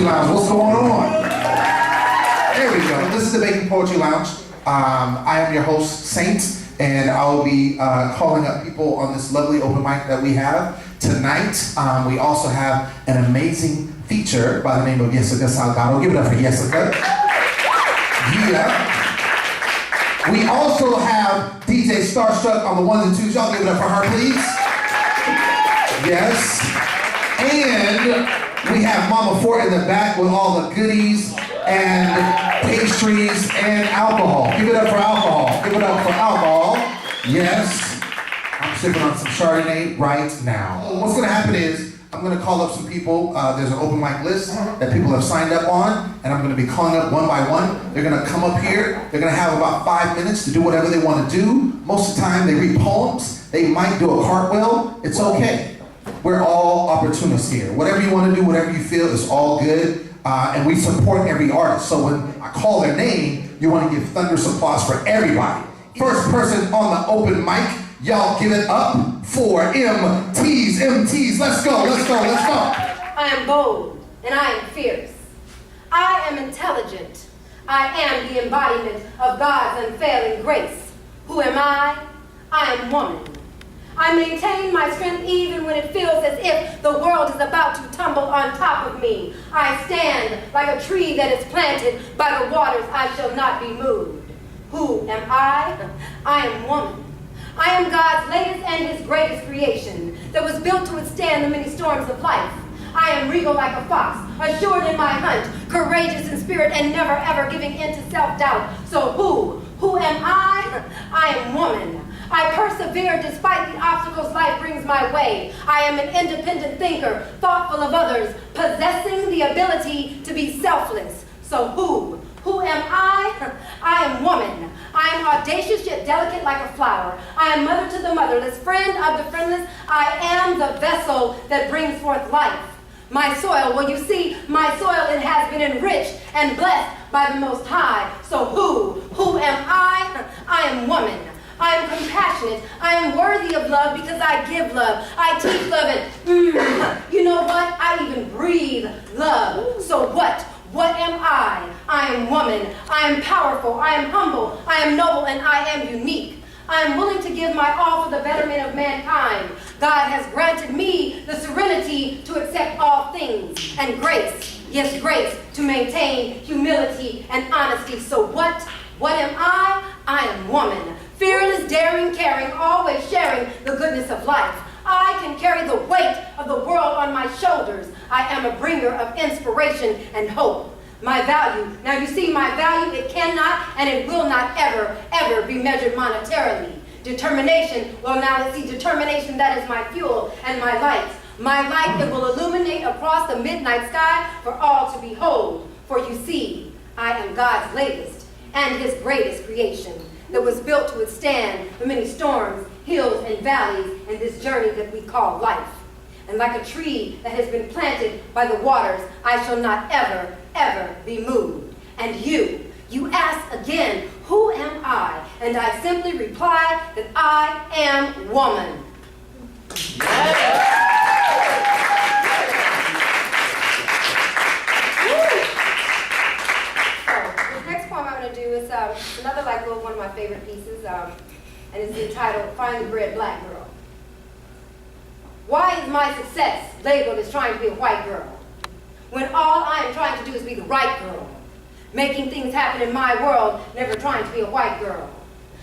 Poetry Lounge. What's going on? There we go. This is the Baking Poetry Lounge. I am your host, Saint, and I'll be calling up people on this lovely open mic that we have tonight. We also have an amazing feature by the name of Jessica Salgado. Give it up for Jessica. Yeah. We also have DJ Starstruck on the ones and twos. Y'all give it up for her, please. Yes. And we have Mama Fort in the back with all the goodies and pastries and alcohol. Give it up for alcohol. Give it up for alcohol. Yes. I'm sipping on some Chardonnay right now. What's going to happen is I'm going to call up some people. There's an open mic list that people have signed up on, and I'm going to be calling up one by one. They're going to come up here. They're going to have about 5 minutes to do whatever they want to do. Most of the time, they read poems. They might do a cartwheel. It's okay. We're all opportunists here. Whatever you want to do, whatever you feel, is all good. And we support every artist. So when I call their name, you want to give thunderous applause for everybody. First person on the open mic, y'all give it up for MTs. Let's go. I am bold and I am fierce. I am intelligent. I am the embodiment of God's unfailing grace. Who am I? I am woman. I maintain my strength even when it feels as if the world is about to tumble on top of me. I stand like a tree that is planted by the waters. I shall not be moved. Who am I? I am woman. I am God's latest and his greatest creation that was built to withstand the many storms of life. I am regal like a fox, assured in my hunt, courageous in spirit and never ever giving in to self-doubt. So who am I? I am woman. I persevere despite the obstacles life brings my way. I am an independent thinker, thoughtful of others, possessing the ability to be selfless. So who am I? I am woman. I am audacious yet delicate like a flower. I am mother to the motherless, friend of the friendless. I am the vessel that brings forth life. My soil, well, you see, my soil, it has been enriched and blessed by the Most High. So who am I? I am woman. I am compassionate. I am worthy of love because I give love. I teach love and you know what? I even breathe love. So what? What am I? I am woman. I am powerful. I am humble. I am noble and I am unique. I am willing to give my all for the betterment of mankind. God has granted me the serenity to accept all things and grace. Yes, grace to maintain humility and honesty. So what am I? I am woman. Fearless, daring, caring, always sharing the goodness of life. I can carry the weight of the world on my shoulders. I am a bringer of inspiration and hope. My value, now you see my value, it cannot and it will not ever be measured monetarily. Determination, well now let's see, determination, that is my fuel and my light. My light, it will illuminate across the midnight sky for all to behold. For you see, I am God's latest and his greatest creation that was built to withstand the many storms, hills, and valleys in this journey that we call life. And like a tree that has been planted by the waters, I shall not ever be moved. And you ask again, who am I? And I simply reply that I am woman. Is another one of my favorite pieces, and it's entitled Finely Bred Black Girl. Why is my success labeled as trying to be a white girl, when all I am trying to do is be the right girl, making things happen in my world, never trying to be a white girl?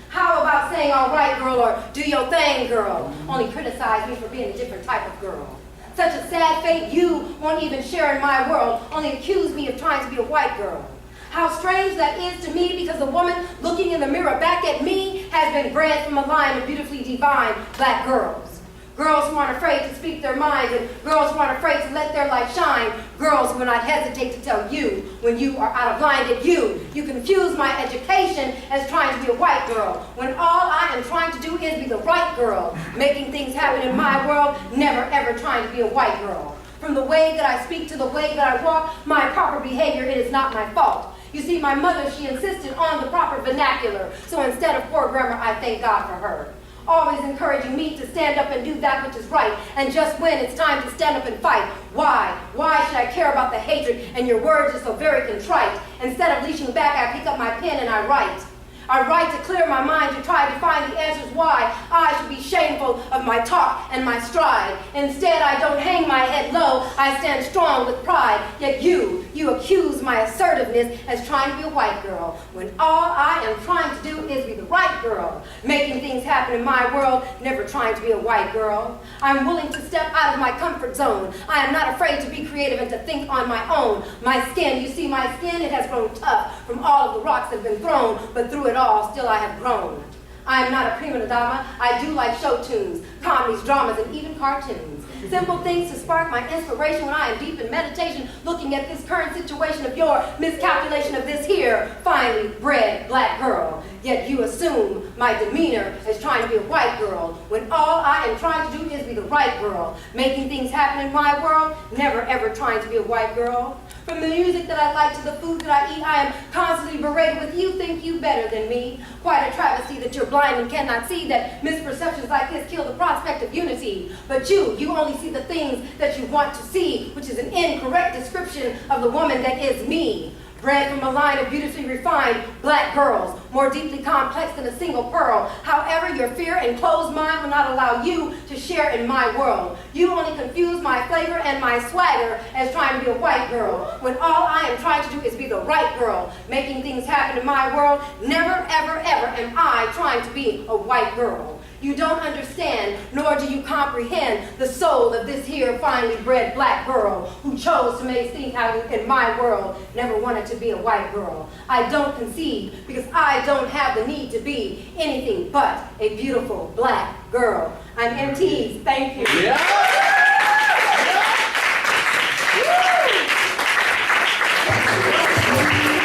How about saying all right girl or do your thing girl, only criticize me for being a different type of girl? Such a sad fate you won't even share in my world, only accuse me of trying to be a white girl. How strange that is to me, because the woman looking in the mirror back at me has been bred from a line of beautifully divine black girls. Girls who aren't afraid to speak their minds, and girls who aren't afraid to let their light shine. Girls who will not hesitate to tell you when you are out of line that you confuse my education as trying to be a white girl, when all I am trying to do is be the right girl, making things happen in my world, never ever trying to be a white girl. From the way that I speak to the way that I walk, my proper behavior, it is not my fault. You see, my mother, she insisted on the proper vernacular. So instead of poor grammar, I thank God for her. always encouraging me to stand up and do that which is right. And just when it's time to stand up and fight, why? Why should I care about the hatred and your words are so very contrite? Instead of leashing back, I pick up my pen and I write. I write to clear my mind, to try to find the answers why I should be shameful of my talk and my stride. Instead, I don't hang my head low, I stand strong with pride. Yet you accuse my assertiveness as trying to be a white girl, when all I am trying to do is be the right girl, making things happen in my world, never trying to be a white girl. I'm willing to step out of my comfort zone. I am not afraid to be creative and to think on my own. My skin, you see my skin, it has grown tough from all of the rocks that have been thrown, but through it all, still I have grown. I am not a prima donna. I do like show tunes, comedies, dramas, and even cartoons. Simple things to spark my inspiration when I am deep in meditation, looking at this current situation of your miscalculation of this here finely bred black girl. Yet you assume my demeanor as trying to be a white girl, when all I am trying to do is be the right girl, making things happen in my world, never ever trying to be a white girl. From the music that I like to the food that I eat, I am constantly berated with you think you better than me. Quite a travesty that you're blind and cannot see that misperceptions like this kill the prospect of unity. But you only see the things that you want to see, which is an incorrect description of the woman that is me. Bred from a line of beautifully refined black girls, more deeply complex than a single pearl. However, your fear and closed mind will not allow you to share in my world. You only confuse my flavor and my swagger as trying to be a white girl, when all I am trying to do is be the right girl, making things happen in my world. Never, ever, ever am I trying to be a white girl. You don't understand, nor do you comprehend the soul of this here finely bred black girl who chose to make things happen in my world, never wanted to be a white girl. I don't concede because I don't have the need to be anything but a beautiful black girl. I'm MT's. Thank you. Yeah.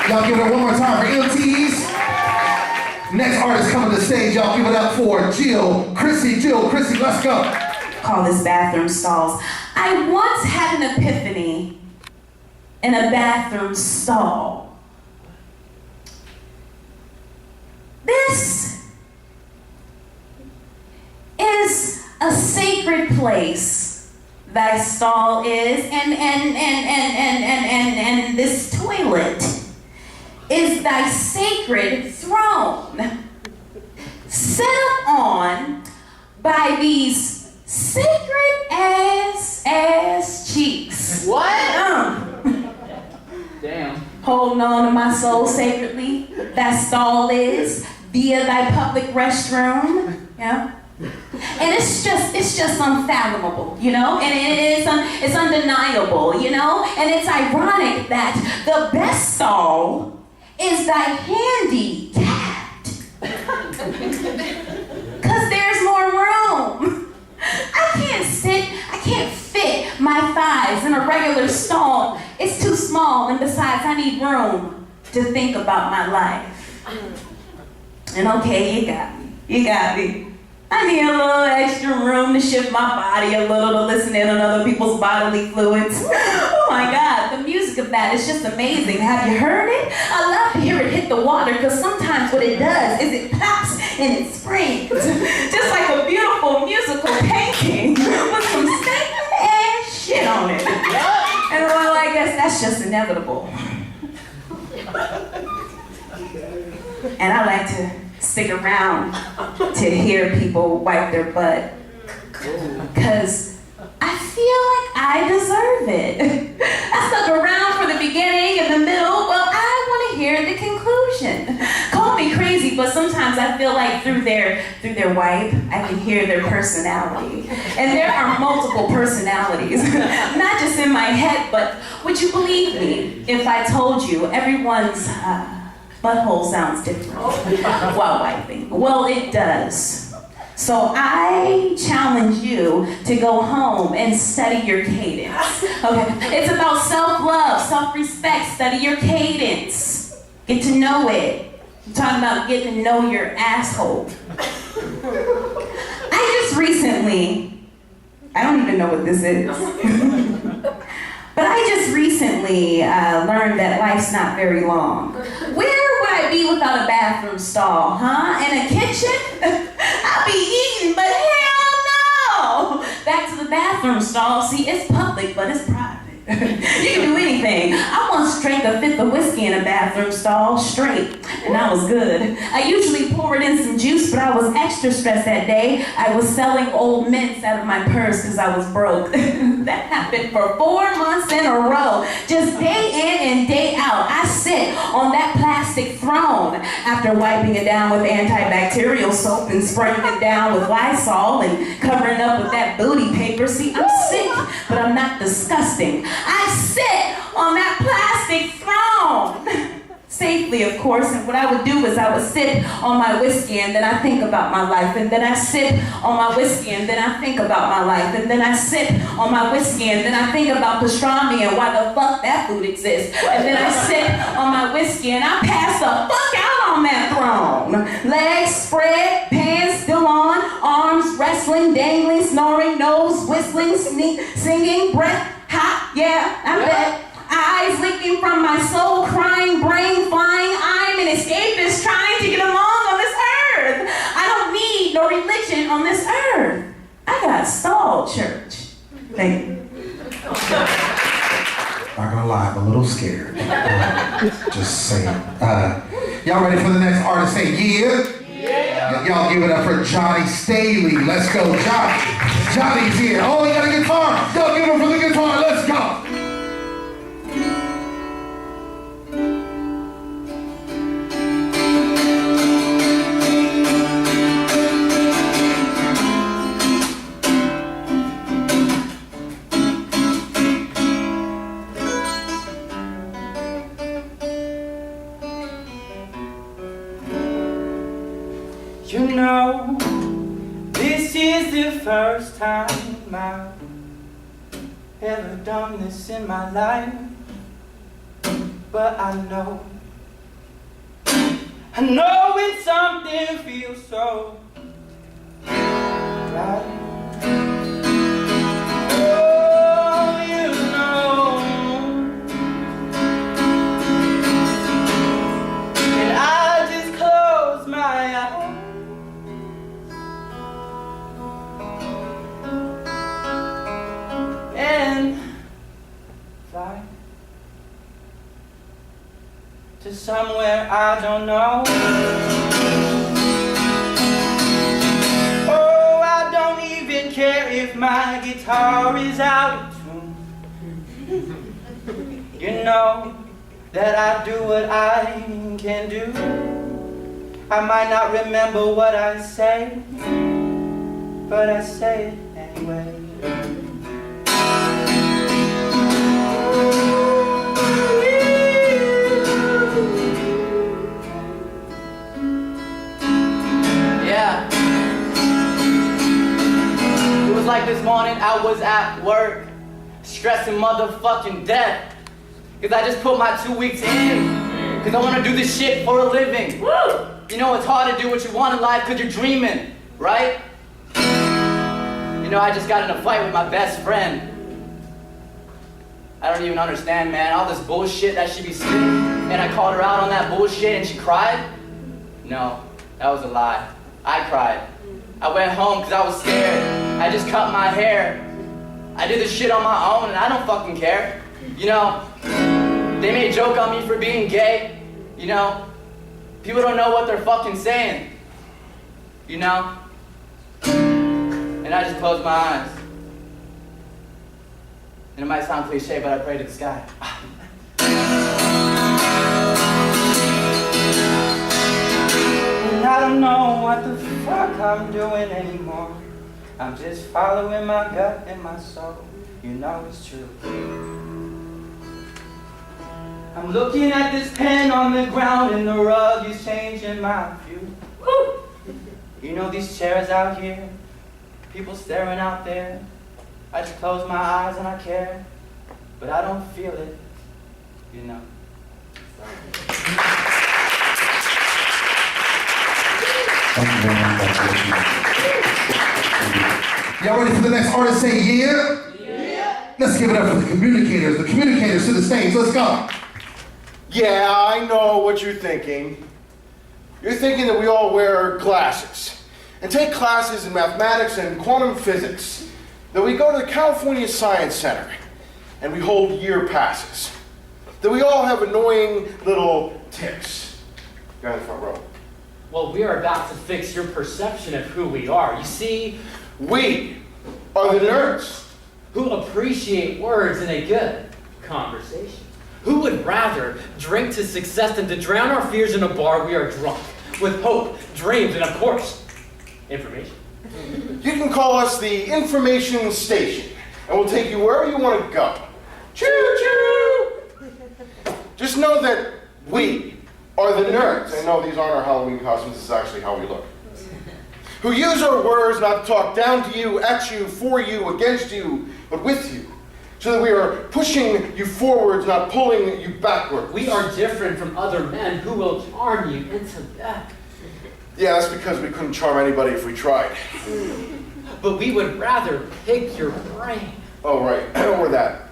Y'all give it one more time for MTs. Next artist coming to the stage, y'all give it up for Jill Chrissy. Jill Chrissy, let's go. Call this bathroom stalls. I once had an epiphany in a bathroom stall. This is a sacred place. Thy stall is, and this toilet is thy sacred throne, set up on by these sacred ass cheeks. What? Damn. Holding on to my soul sacredly, that stall is via thy public restroom. Yeah. And it's just unfathomable, you know, and it's undeniable, you know, and it's ironic that the best stall is thy handicapped. Cause there's more room. I can't fit my thighs in a regular stall. It's too small, and besides, I need room to think about my life. And okay, you got me. I need a little extra room to shift my body a little, to listen in on other people's bodily fluids. Oh my God, the music of that is just amazing. Have you heard it? I love to hear it hit the water, because sometimes what it does is it pops and it springs. Just like a beautiful musical painting with some sacred ass shit on it. And well, I guess that's just inevitable. And I like to stick around to hear people wipe their butt, because I feel like I deserve it. I stuck around for the beginning and the middle, but I want to hear the conclusion. Call me crazy, but sometimes I feel like through their wipe, I can hear their personality. And there are multiple personalities, not just in my head, but would you believe me if I told you everyone's butthole sounds different while wiping? Well, it does. So I challenge you to go home and study your cadence. Okay, it's about self-love, self-respect. Study your cadence. Get to know it. I'm talking about getting to know your asshole. I don't even know what this is. But I just recently learned that life's not very long. Where would I be without a bathroom stall, huh? In a kitchen? I'll be eating bathroom stall. See, it's public, but it's private. You can do anything. I once drank a fifth of whiskey in a bathroom stall straight, and I was good. I usually poured in some juice, but I was extra stressed that day. I was selling old mints out of my purse because I was broke. That happened for 4 months in a row, just day in and day out. I sit on that plastic throne after wiping it down with antibacterial soap and spraying it down with Lysol and covering up with that booty paper. See, I'm sick, but I'm not disgusting. I sit on that plastic throne. Safely, of course, and what I would do is I would sip on my whiskey and then I think about my life, and then I sip on my whiskey and then I think about my life, and then I sip on my whiskey and then I think about pastrami and why the fuck that food exists, and then I sip on my whiskey and I pass the fuck out on that throne. Legs spread, pants still on, arms wrestling, dangling, snoring, nose whistling, singing, breath hot, yeah, I bet. Eyes leaking from my soul, crying, brain flying. I'm an escapist trying to get along on this earth. I don't need no religion on this earth. I got stalled, church. Thank you. Not gonna lie, I'm a little scared. Just saying. Y'all ready for the next artist? Say yeah. Yeah. Y'all give it up for Johnny Staley. Let's go, Johnny. Johnny's here. Oh, he got a guitar. Y'all give it up for the guitar. Let's go. You know, this is the first time I've ever done this in my life. But I know when something feels so right. Oh, you know, and I just close my eyes and fly to somewhere I don't know. Oh, I don't even care if my guitar is out of tune. You know that I do what I can do. I might not remember what I say, but I say it anyway. Yeah. It was like this morning I was at work, stressing motherfucking death. Cause I just put my 2 weeks in. Cause I wanna do this shit for a living. Woo! You know it's hard to do what you want in life cause you're dreaming, right? You know, I just got in a fight with my best friend. I don't even understand, man, all this bullshit that she be spitting, and I called her out on that bullshit and she cried? No, that was a lie. I cried. I went home because I was scared. I just cut my hair. I did this shit on my own and I don't fucking care. You know, they made a joke on me for being gay. You know, people don't know what they're fucking saying. You know? And I just closed my eyes. And it might sound cliche, but I pray to the sky. And I don't know what the fuck I'm doing anymore. I'm just following my gut and my soul. You know it's true. I'm looking at this pen on the ground and the rug is changing my view. Woo! You know these chairs out here, people staring out there. I just close my eyes and I care, but I don't feel it, you know. Thank you very much. Y'all ready for the next artist? Say yeah? Yeah. Let's give it up for the communicators to the stage. Let's go. Yeah, I know what you're thinking. You're thinking that we all wear glasses and take classes in mathematics and quantum physics. that we go to the California Science Center and we hold year passes, that we all have annoying little tics. Guy in the front row. Well, we are about to fix your perception of who we are. You see, We are the nerds. who appreciate words in a good conversation. Who would rather drink to success than to drown our fears in a bar we are drunk with hope, dreams, and of course, information. You can call us the information station, and we'll take you wherever you want to go. Choo-choo! Just know that we are the nerds. I know these aren't our Halloween costumes, this is actually how we look. Who use our words not to talk down to you, at you, for you, against you, but with you. So that we are pushing you forwards, not pulling you backwards. We are different from other men who will charm you into death. Yeah, that's because we couldn't charm anybody if we tried. But we would rather pick your brain. Oh, right. Or that.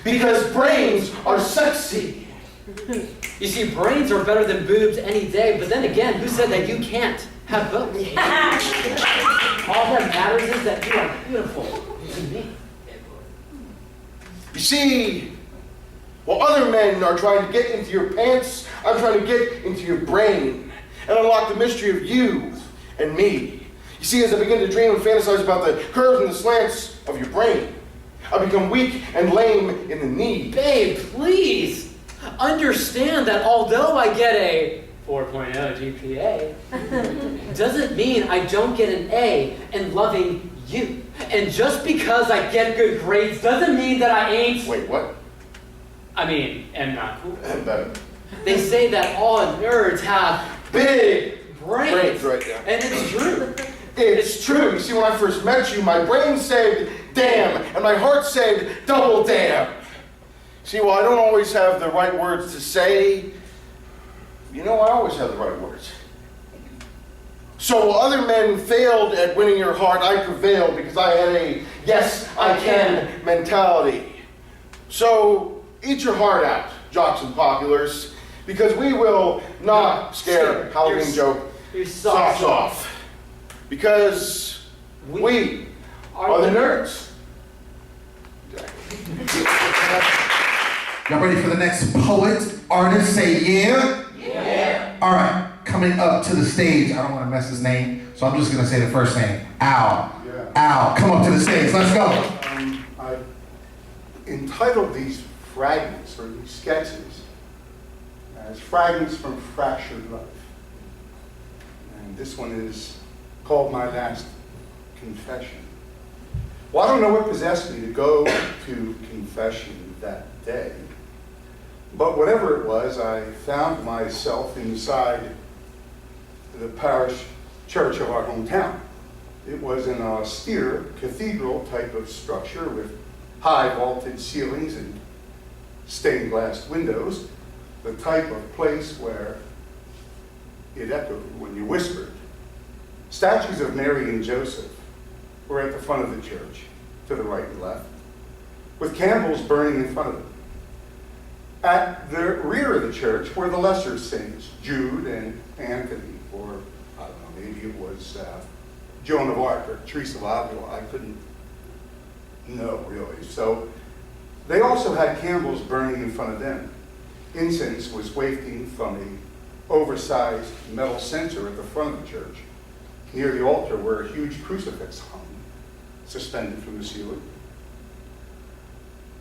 Because brains are sexy. You see, brains are better than boobs any day, but then again, who said that you can't have both? All that matters is that you are beautiful to me. You see, while other men are trying to get into your pants, I'm trying to get into your brain and unlock the mystery of you and me. You see, as I begin to dream and fantasize about the curves and the slants of your brain, I become weak and lame in the knee. Babe, please understand that although I get a 4.0 GPA, doesn't mean I don't get an A in loving you. And just because I get good grades doesn't mean that I ain't... Wait, what? I mean, am not cool. Better. They say that all nerds have Big brains. right there. And it's true. It's true. You see, when I first met you, my brain said, damn, and my heart said, double damn. See, while I don't always have the right words to say, you know, I always have the right words. So while other men failed at winning your heart, I prevailed because I had a yes, I can mentality. So eat your heart out, jocks and populars, because we will not scare Halloween joke Your socks off. Because we are the nerds. Y'all ready for the next poet, artist? Say yeah? Yeah. All right, coming up to the stage. I don't want to mess his name, so I'm just going to say the first name. Al. Yeah. Al, come up to the stage. Let's go. I entitled these fragments, or these sketches, as Fragments from Fractured Life. And this one is called My Last Confession. Well, I don't know what possessed me to go to confession that day. But whatever it was, I found myself inside the parish church of our hometown. It was an austere cathedral type of structure with high vaulted ceilings and stained glass windows, the type of place where it echoed when you whispered. Statues of Mary and Joseph were at the front of the church, to the right and left, with candles burning in front of them. At the rear of the church were the lesser saints, Jude and Anthony, or I don't know, maybe it was Joan of Arc or Teresa of Avila. I couldn't know really. So they also had candles burning in front of them. Incense was wafting from an oversized metal censer at the front of the church, near the altar where a huge crucifix hung, suspended from the ceiling.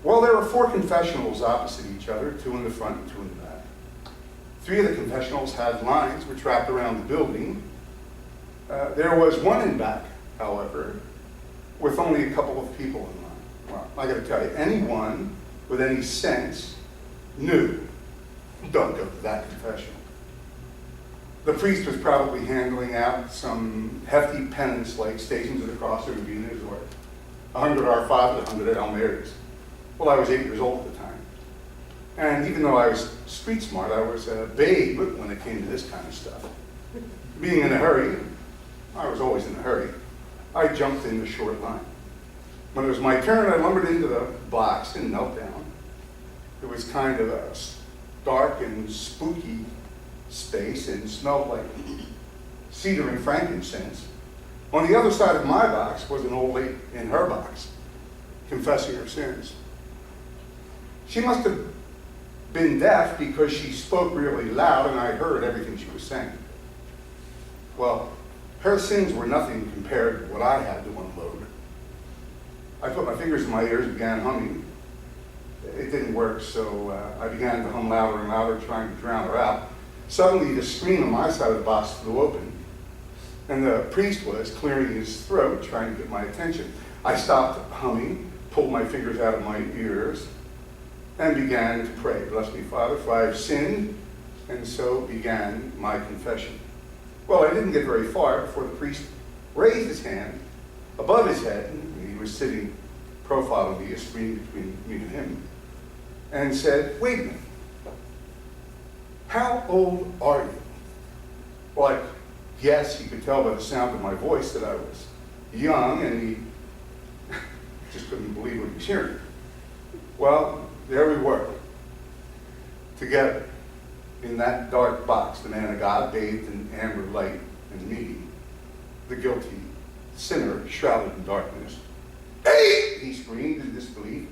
Well, there were 4 confessionals opposite each other, 2 in the front and 2 in the back. 3 of the confessionals had lines which wrapped around the building. There was one in back, however, with only a couple of people in line. Well, I gotta tell you, anyone with any sense knew, don't go to that confessional. The priest was probably handling out some hefty penance like Stations of the Cross or Venus or 100 Our Father, 100 Hail Marys. Well, I was 8 years old at the time. And even though I was street smart, I was a babe when it came to this kind of stuff. Being in a hurry, I was always in a hurry, I jumped in the short line. When it was my turn, I lumbered into the box and knelt down. It was kind of a dark and spooky space and smelled like cedar and frankincense. On the other side of my box was an old lady in her box, confessing her sins. She must have been deaf because she spoke really loud and I heard everything she was saying. Well, her sins were nothing compared to what I had to unload. I put my fingers in my ears and began humming. It didn't work, so I began to hum louder and louder, trying to drown her out. Suddenly, the screen on my side of the box flew open, and the priest was clearing his throat, trying to get my attention. I stopped humming, pulled my fingers out of my ears, and began to pray. Bless me, Father, for I have sinned, and so began my confession. Well, I didn't get very far before the priest raised his hand above his head, and he was sitting profile of me, a screen between me and him, and said, wait a minute, how old are you? Well, I guess he could tell by the sound of my voice that I was young, and he just couldn't believe what he was hearing. Well, there we were, together in that dark box, the man of God bathed in amber light, and me, the guilty sinner shrouded in darkness. Hey! He screamed in disbelief.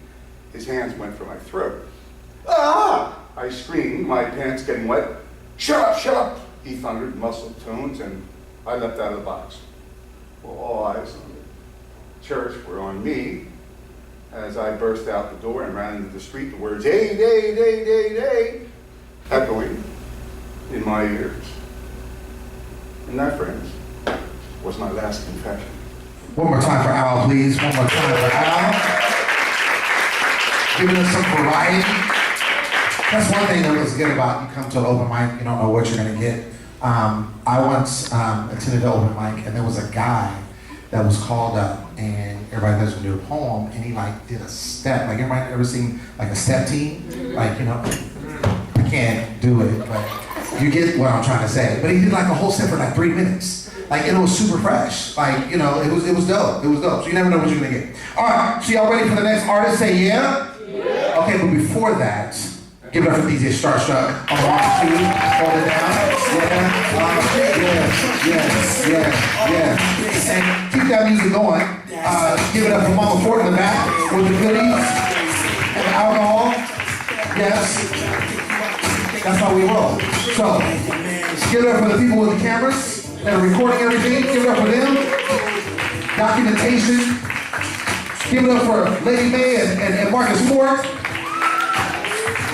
His hands went for my throat. Ah! I screamed, my pants getting wet. Shut up, shut up! He thundered in muscled tones, and I leapt out of the box. Well, all eyes on the church were on me as I burst out the door and ran into the street, the words, hey, day, day, day, day, echoing in my ears. And that, friends, was my last confession. One more time for Al, please. One more time for Al. Giving us some variety. That's one thing that was good about you come to an open mic, you don't know what you're going to get. I once attended an open mic, and there was a guy that was called up, and everybody was going to do a poem, and he like did a step. Like, everybody ever seen like a step team? Like, you know, I can't do it, but you get what I'm trying to say. But he did like a whole step for like 3 minutes. Like, it was super fresh. Like, you know, it was dope. It was dope. So you never know what you're gonna get. All right, so y'all ready for the next artist? Say yeah? Yeah. Okay, but before that, give it up for DJ Starstruck. On 1, 2, hold it down. Yeah. And keep that music going. Give it up for Mama Fort in the back with the goodies and the alcohol. Yes. That's how we roll. So, give it up for the people with the cameras that are recording everything. Give it up for them. Documentation. Give it up for Lady May and Marcus Ford,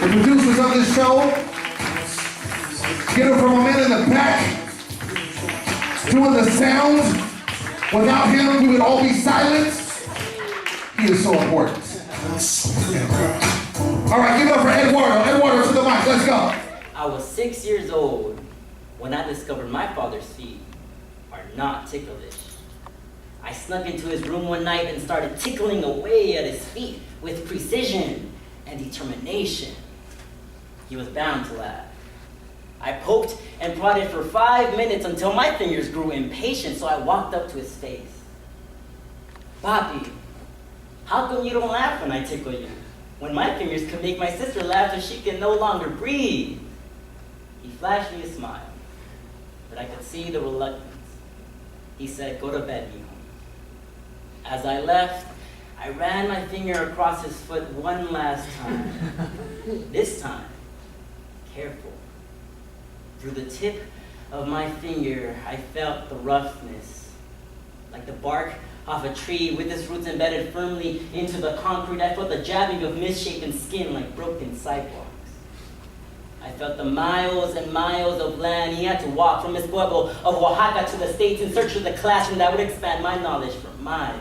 the producers of this show. Give it up for my man in the back, doing the sound. Without him, we would all be silent. He is so important. All right, give it up for Eduardo. Eduardo, to the mic. Let's go. I was 6 years old when I discovered my father's feet are not ticklish. I snuck into his room one night and started tickling away at his feet with precision and determination. He was bound to laugh. I poked and prodded for 5 minutes until my fingers grew impatient, so I walked up to his face. Papi, how come you don't laugh when I tickle you? When my fingers can make my sister laugh till she can no longer breathe. He flashed me a smile, but I could see the reluctance. He said, go to bed, mijo. As I left, I ran my finger across his foot one last time. This time, careful. Through the tip of my finger, I felt the roughness, like the bark off a tree with its roots embedded firmly into the concrete. I felt the jabbing of misshapen skin like broken sidewalks. I felt the miles and miles of land he had to walk from his pueblo of Oaxaca to the States in search of the classroom that would expand my knowledge for miles.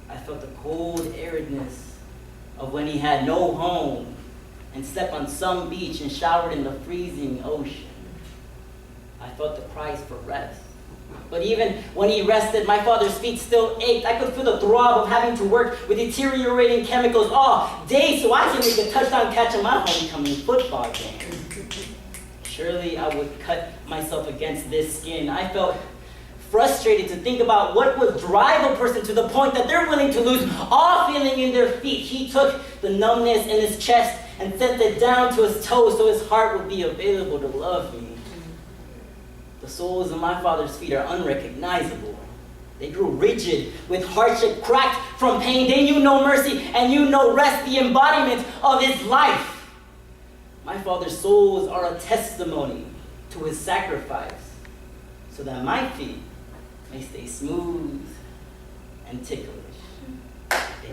I felt the cold aridness of when he had no home and slept on some beach and showered in the freezing ocean. I felt the price for rest. But even when he rested, my father's feet still ached. I could feel the throb of having to work with deteriorating chemicals all day so I could make a touchdown catch in my homecoming football game. Surely I would cut myself against this skin. I felt frustrated to think about what would drive a person to the point that they're willing to lose all feeling in their feet. He took the numbness in his chest and sent it down to his toes so his heart would be available to love me. The soles of my father's feet are unrecognizable. They grew rigid, with hardship cracked from pain. They knew no mercy and knew no rest, the embodiment of his life. My father's souls are a testimony to his sacrifice, so that my feet may stay smooth and ticklish.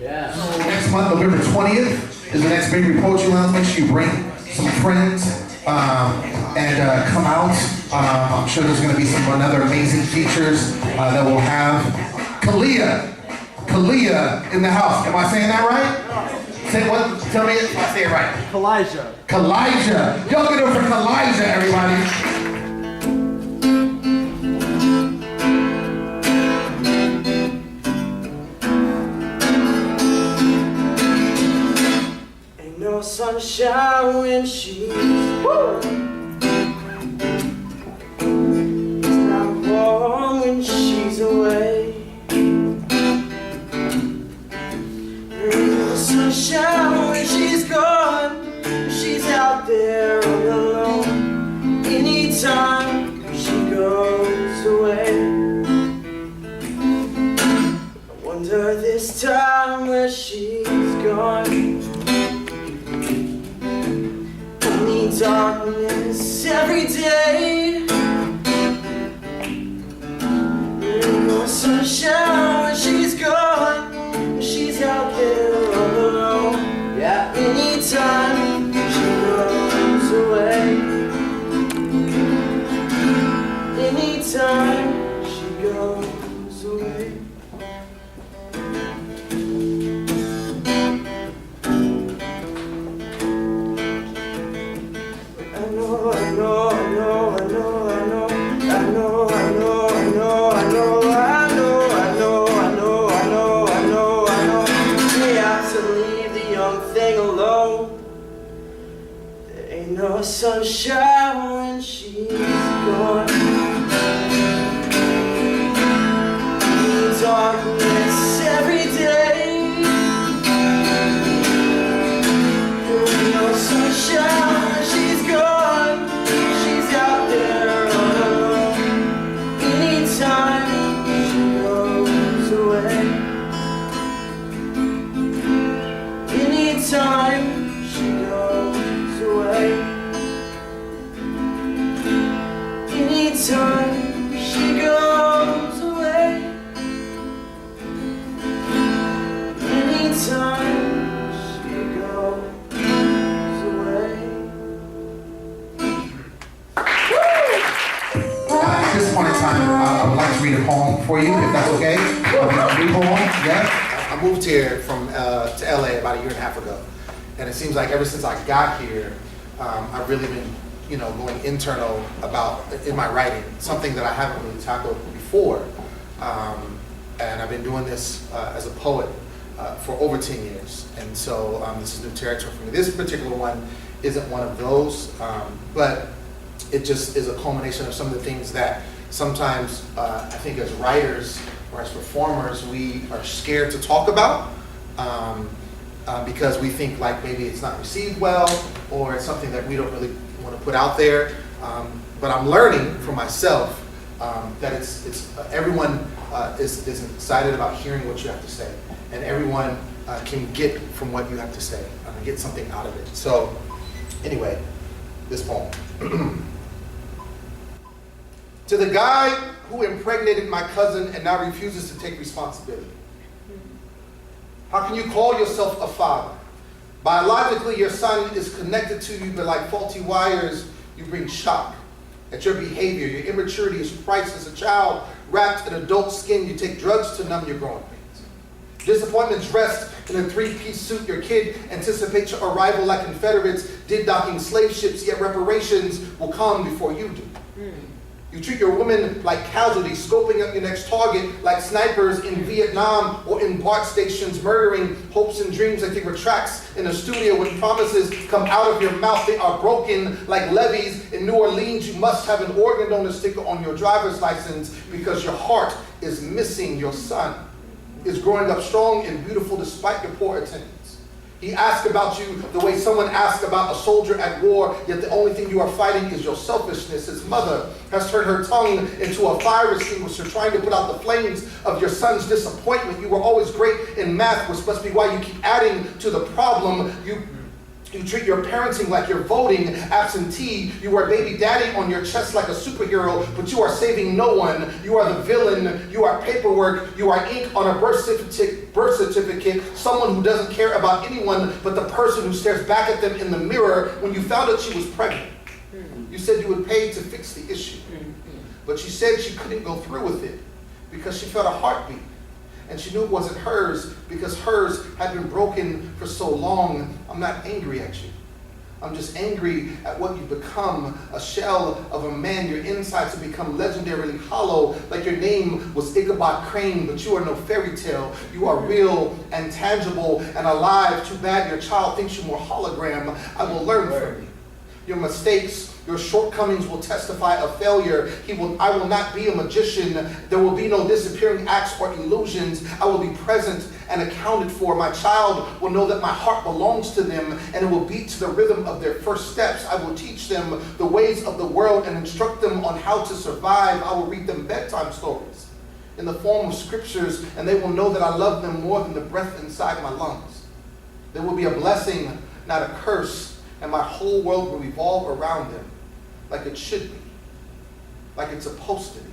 Yeah. Next month, November 20th, is the next Bakery Poetry Lounge. Make sure you bring some friends and come out. I'm sure there's going to be some other amazing features that we'll have. Kalia in the house. Am I saying that right? Say what? Tell me if I say it right. Kalijah. Y'all get over for Kalijah, everybody. No sunshine when she's It's not warm when she's away. No sunshine when she's gone. She's out there all alone. Anytime she goes away, I wonder this time where she's gone. Darkness every day. No sunshine when she's gone. She's out there all alone. Yeah. Anytime she goes away. Anytime she goes away. No sunshine when she's gone. Darkness every day. No sunshine when she's gone. She's out there all alone. Anytime she goes away. Anytime she goes away. Anytime she goes away. Anytime she goes away. At this point in time, I would like to read a poem for you, if that's okay. A new poem, yeah? I moved here from to LA about a year and a half ago, and it seems like ever since I got here, I've really been, going internal in my writing, something that I haven't really tackled before. And I've been doing this as a poet for over 10 years, and so this is new territory for me. This particular one isn't one of those, but it just is a culmination of some of the things that sometimes I think as writers or as performers we are scared to talk about because we think like maybe it's not received well or it's something that we don't really want to put out there. But I'm learning for myself that everyone is excited about hearing what you have to say, and everyone can get from what you have to say, get something out of it. So anyway, this poem. To the guy who impregnated my cousin and now refuses to take responsibility. How can you call yourself a father? Biologically, your son is connected to you, but like faulty wires, you bring shock at your behavior. Your immaturity is priceless. A child wrapped in adult skin, you take drugs to numb your growing pains. Disappointment dressed in a three-piece suit. Your kid anticipates your arrival like Confederates did docking slave ships, yet reparations will come before you do. You treat your women like casualties, scoping up your next target like snipers in Vietnam or in BART stations, murdering hopes and dreams like they were tracks in a studio when promises come out of your mouth. They are broken like levees in New Orleans. You must have an organ donor sticker on your driver's license because your heart is missing. Your son is growing up strong and beautiful despite your poor attendance. He asked about you the way someone asked about a soldier at war, yet the only thing you are fighting is your selfishness. His mother has turned her tongue into a fire extinguisher, trying to put out the flames of your son's disappointment. You were always great in math, which must be why you keep adding to the problem. You treat your parenting like you're voting absentee. You wear baby daddy on your chest like a superhero, but you are saving no one. You are the villain. You are paperwork. You are ink on a birth certificate. Someone who doesn't care about anyone but the person who stares back at them in the mirror. When you found out she was pregnant, you said you would pay to fix the issue. But she said she couldn't go through with it because she felt a heartbeat. And she knew it wasn't hers because hers had been broken for so long. I'm not angry at you. I'm just angry at what you've become, a shell of a man. Your insides have become legendarily hollow, like your name was Ichabod Crane, but you are no fairy tale. You are real and tangible and alive. Too bad your child thinks you're more hologram. I will learn from you. Your mistakes, your shortcomings will testify of failure. I will not be a magician. There will be no disappearing acts or illusions. I will be present and accounted for. My child will know that my heart belongs to them and it will beat to the rhythm of their first steps. I will teach them the ways of the world and instruct them on how to survive. I will read them bedtime stories in the form of scriptures, and they will know that I love them more than the breath inside my lungs. There will be a blessing, not a curse, and my whole world will revolve around them like it should be, like it's supposed to be.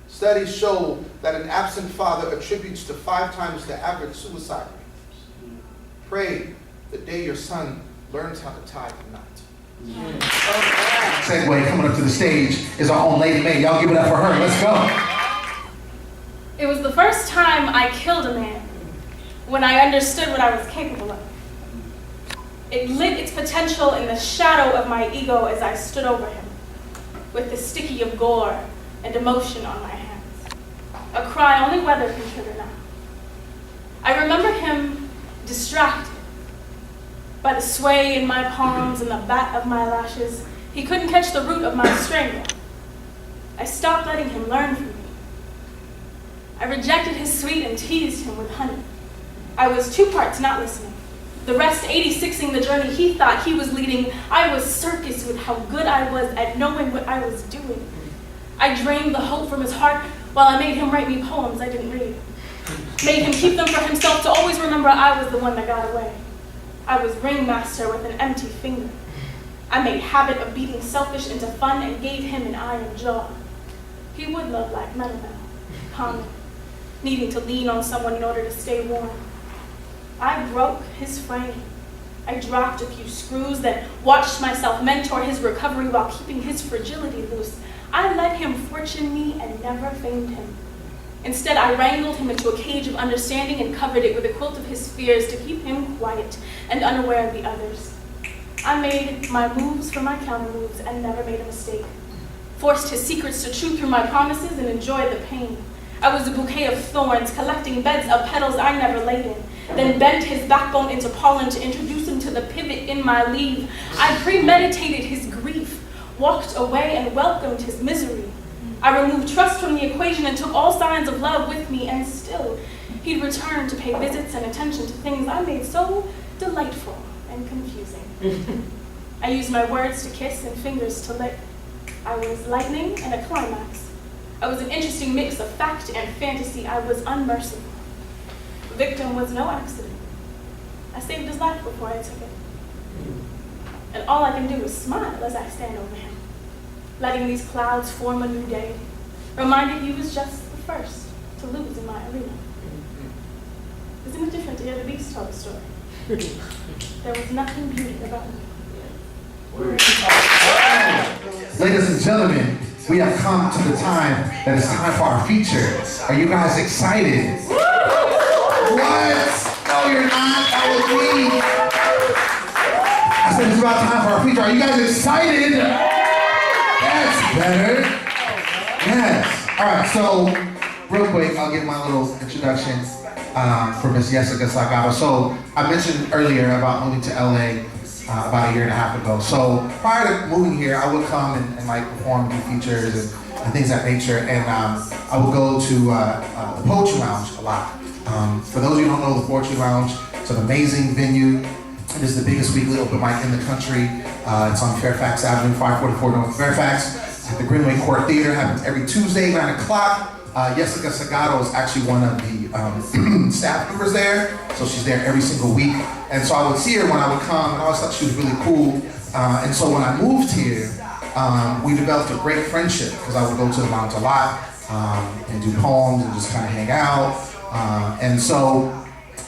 Studies show that an absent father attributes to 5 times the average suicide rate. Pray the day your son learns how to tie the knot. Segue coming up to the stage is our own Lady May. Y'all give it up for her. Let's go. It was the first time I killed a man when I understood what I was capable of. It lit its potential in the shadow of my ego as I stood over him, with the sticky of gore and emotion on my hands. A cry only weather can trigger now. I remember him distracted by the sway in my palms and the bat of my lashes. He couldn't catch the root of my strangle. I stopped letting him learn from me. I rejected his sweet and teased him with honey. I was 2 parts not listening. The rest 86ing the journey he thought he was leading. I was circus with how good I was at knowing what I was doing. I drained the hope from his heart while I made him write me poems I didn't read. Made him keep them for himself to always remember I was the one that got away. I was ringmaster with an empty finger. I made habit of beating selfish into fun and gave him an iron jaw. He would love like metal now, common, needing to lean on someone in order to stay warm. I broke his frame. I dropped a few screws, then watched myself mentor his recovery while keeping his fragility loose. I let him fortune me and never famed him. Instead, I wrangled him into a cage of understanding and covered it with a quilt of his fears to keep him quiet and unaware of the others. I made my moves for my counter moves and never made a mistake. Forced his secrets to chew through my promises and enjoy the pain. I was a bouquet of thorns, collecting beds of petals I never laid in, then bent his backbone into pollen to introduce him to the pivot in my leave. I premeditated his grief, walked away and welcomed his misery. I removed trust from the equation and took all signs of love with me, and still he'd return to pay visits and attention to things I made so delightful and confusing. I used my words to kiss and fingers to lick. I was lightning and a climax. I was an interesting mix of fact and fantasy. I was unmerciful. The victim was no accident. I saved his life before I took it. And all I can do is smile as I stand over him, letting these clouds form a new day, reminded he was just the first to lose in my arena. Isn't it different to hear the beast tell the story? There was nothing beautiful about me. Ladies and gentlemen, we have come to the time that it's time for our feature. Are you guys excited? What? No, you're not. That was me. I said it's about time for our feature. Are you guys excited? That's better. Yes. All right, so real quick, I'll give my little introduction for Miss Jessica Salgado. So I mentioned earlier about moving to LA about 1.5 years ago. So prior to moving here, I would come and like perform, do features and things of that nature. And I would go to the Poetry Lounge a lot. For those of you who don't know, the Poetry Lounge, it's It's an amazing venue. It is the biggest weekly open mic in the country. It's on Fairfax Avenue, 544 North Fairfax, at the Greenway Court Theater. Happens every Tuesday, 9 o'clock. Jessica Sagado is actually one of the staff members there, so she's there every single week. And so I would see her when I would come, and I always thought she was really cool. And so when I moved here, we developed a great friendship, because I would go to the lounge a lot and do poems and just kind of hang out. And so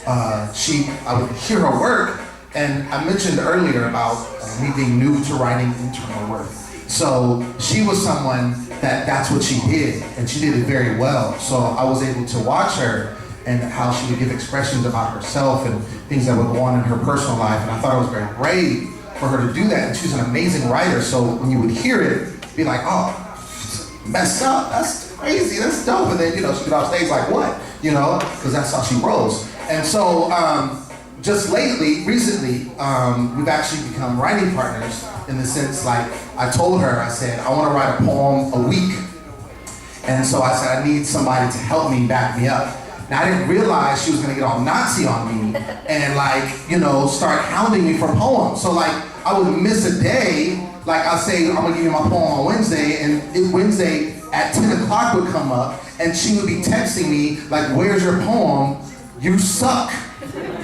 I would hear her work, and I mentioned earlier about me being new to writing internal work. So she was someone that's what she did, and she did it very well. So I was able to watch her and how she would give expressions about herself and things that would go on in her personal life, and I thought it was very brave for her to do that. And she's an amazing writer, so when you would hear it, be like, oh, messed up, that's crazy, that's dope. And then, she'd get off stage like, what? Because that's how she rolls. And so, just recently, we've actually become writing partners in the sense, like, I told her, I said, I want to write a poem a week. And so I said, I need somebody to help me, back me up. Now, I didn't realize she was going to get all Nazi on me and, start hounding me for poems. So, I would miss a day. I'll say, I'm going to give you my poem on Wednesday, and Wednesday at 10 o'clock would come up, and she would be texting me, where's your poem? You suck.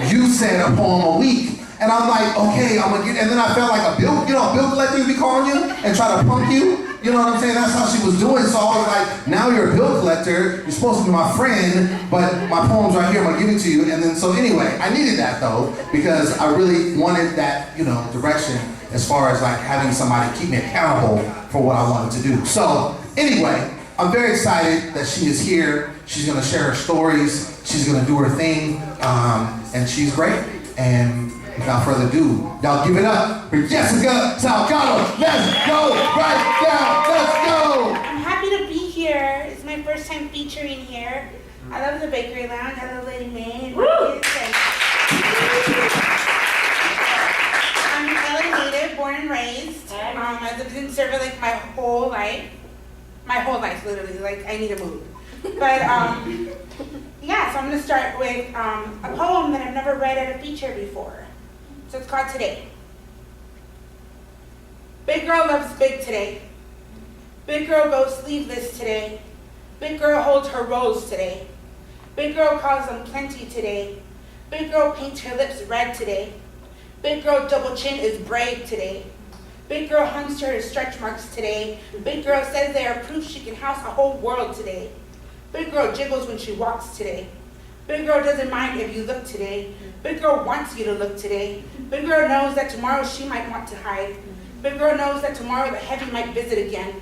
You said a poem a week. And I'm like, okay, I'm gonna get, and then I felt like a bill collector would be calling you and try to punk you. You know what I'm saying? That's how she was doing. So I was like, now you're a bill collector, you're supposed to be my friend, but my poem's right here, I'm gonna give it to you. And then, so anyway, I needed that though, because I really wanted that, direction as far as having somebody keep me accountable for what I wanted to do. So anyway, I'm very excited that she is here. She's gonna share her stories. She's gonna do her thing, and she's great. And without further ado, y'all give it up for Jessica Salgado. Let's go right now. Let's go. I'm happy to be here. It's my first time featuring here. I love the Bakery Lounge. I love Lady May. I'm an LA native, born and raised. I've lived in Silver Lake my whole life. My whole life, literally. I need to move. But yeah, so I'm gonna start with a poem that I've never read at a feature before. So it's called Today. Big girl loves big today. Big girl goes sleeveless today. Big girl holds her rose today. Big girl calls them plenty today. Big girl paints her lips red today. Big girl double chin is brave today. Big girl hunts her stretch marks today. Big girl says they are proof she can house a whole world today. Big girl jiggles when she walks today. Big girl doesn't mind if you look today. Big girl wants you to look today. Big girl knows that tomorrow she might want to hide. Big girl knows that tomorrow the heavy might visit again.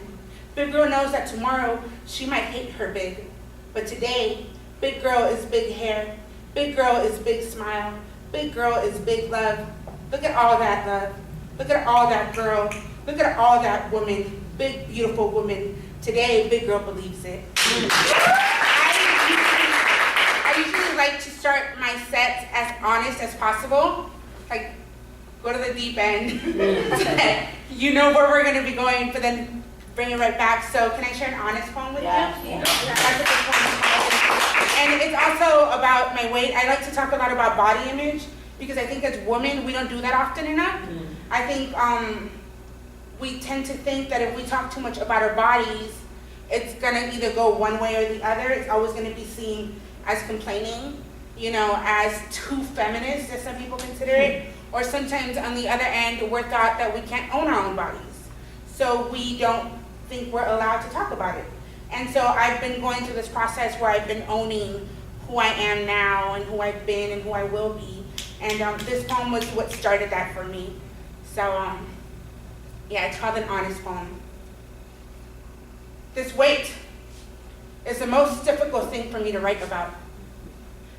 Big girl knows that tomorrow she might hate her big. But today, big girl is big hair. Big girl is big smile. Big girl is big love. Look at all that love. Look at all that girl. Look at all that woman. Big, beautiful woman. Today, big girl believes it. I usually like to start my sets as honest as possible. Go to the deep end. You know where we're going to be going, but then bring it right back. So can I share an honest poem with you? Yeah. That's a good poem. And it's also about my weight. I like to talk a lot about body image because I think as women, we don't do that often enough. I think we tend to think that if we talk too much about our bodies, it's gonna either go one way or the other. It's always gonna be seen as complaining, as too feminist, as some people consider it. Or sometimes on the other end, we're thought that we can't own our own bodies. So we don't think we're allowed to talk about it. And so I've been going through this process where I've been owning who I am now and who I've been and who I will be. And this poem was what started that for me. So yeah, it's called An Honest Poem. This weight is the most difficult thing for me to write about.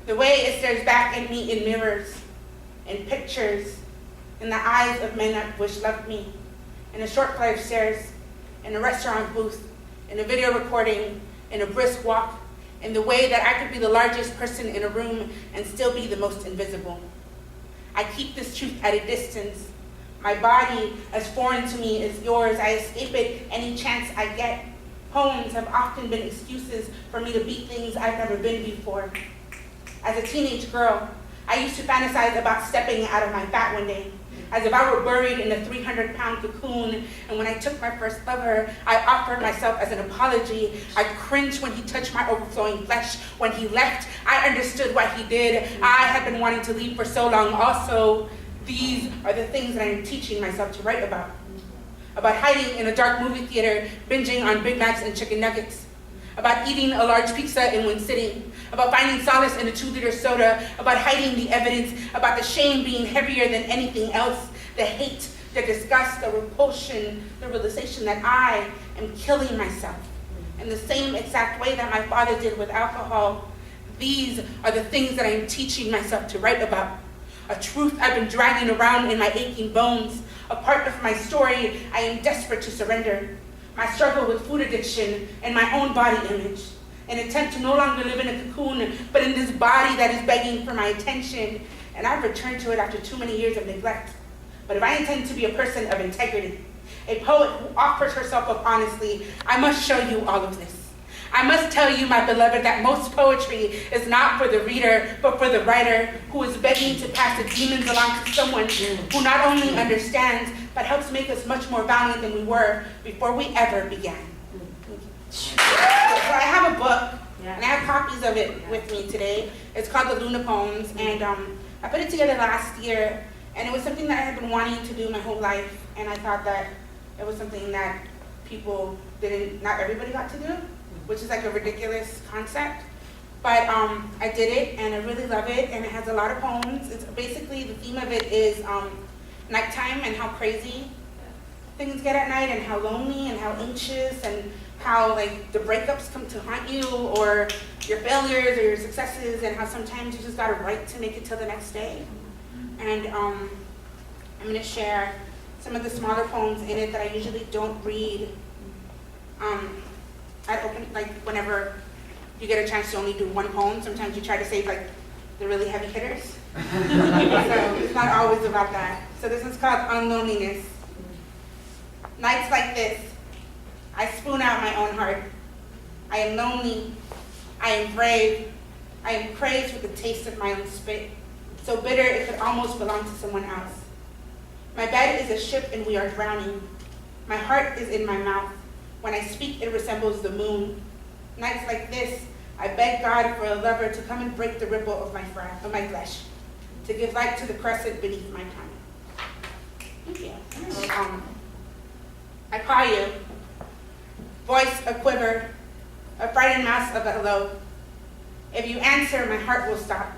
The way it stares back at me in mirrors, in pictures, in the eyes of men that wish loved me, in a short flight of stairs, in a restaurant booth, in a video recording, in a brisk walk, in the way that I could be the largest person in a room and still be the most invisible. I keep this truth at a distance. My body, as foreign to me as yours, I escape it any chance I get. Poems have often been excuses for me to be things I've never been before. As a teenage girl, I used to fantasize about stepping out of my fat one day, as if I were buried in a 300-pound cocoon, and when I took my first lover, I offered myself as an apology. I cringed when he touched my overflowing flesh. When he left, I understood what he did. I had been wanting to leave for so long. Also, these are the things that I am teaching myself to write about. About hiding in a dark movie theater, binging on Big Macs and chicken nuggets. About eating a large pizza in one sitting. About finding solace in a 2-liter soda. About hiding the evidence. About the shame being heavier than anything else. The hate, the disgust, the repulsion, the realization that I am killing myself. In the same exact way that my father did with alcohol. These are the things that I am teaching myself to write about. A truth I've been dragging around in my aching bones. A part of my story I am desperate to surrender. My struggle with food addiction and my own body image. An attempt to no longer live in a cocoon, but in this body that is begging for my attention. And I've returned to it after too many years of neglect. But if I intend to be a person of integrity, a poet who offers herself up honestly, I must show you all of this. I must tell you, my beloved, that most poetry is not for the reader, but for the writer who is begging to pass the demons along to someone who not only understands, but helps make us much more valiant than we were before we ever began. So I have a book, and I have copies of it with me today. It's called The Luna Poems, and I put it together last year, and it was something that I had been wanting to do my whole life, and I thought that it was something that not everybody got to do, which is like a ridiculous concept. But I did it, and I really love it, and it has a lot of poems. It's basically, the theme of it is nighttime and how crazy things get at night, and how lonely and how anxious, and how like the breakups come to haunt you, or your failures or your successes, and how sometimes you just gotta write to make it till the next day. And I'm gonna share some of the smaller poems in it that I usually don't read. I open, like, whenever you get a chance to only do one poem, sometimes you try to save like the really heavy hitters. So it's not always about that. So this is called Unloneliness. Nights like this, I spoon out my own heart. I am lonely, I am brave, I am crazed with the taste of my own spit, so bitter it could almost belong to someone else. My bed is a ship and we are drowning. My heart is in my mouth. When I speak, it resembles the moon. Nights like this, I beg God for a lover to come and break the ripple of my flesh, to give light to the crescent beneath my tongue. Thank you. I call you, voice a quiver, a frightened mouse of a hello. If you answer, my heart will stop.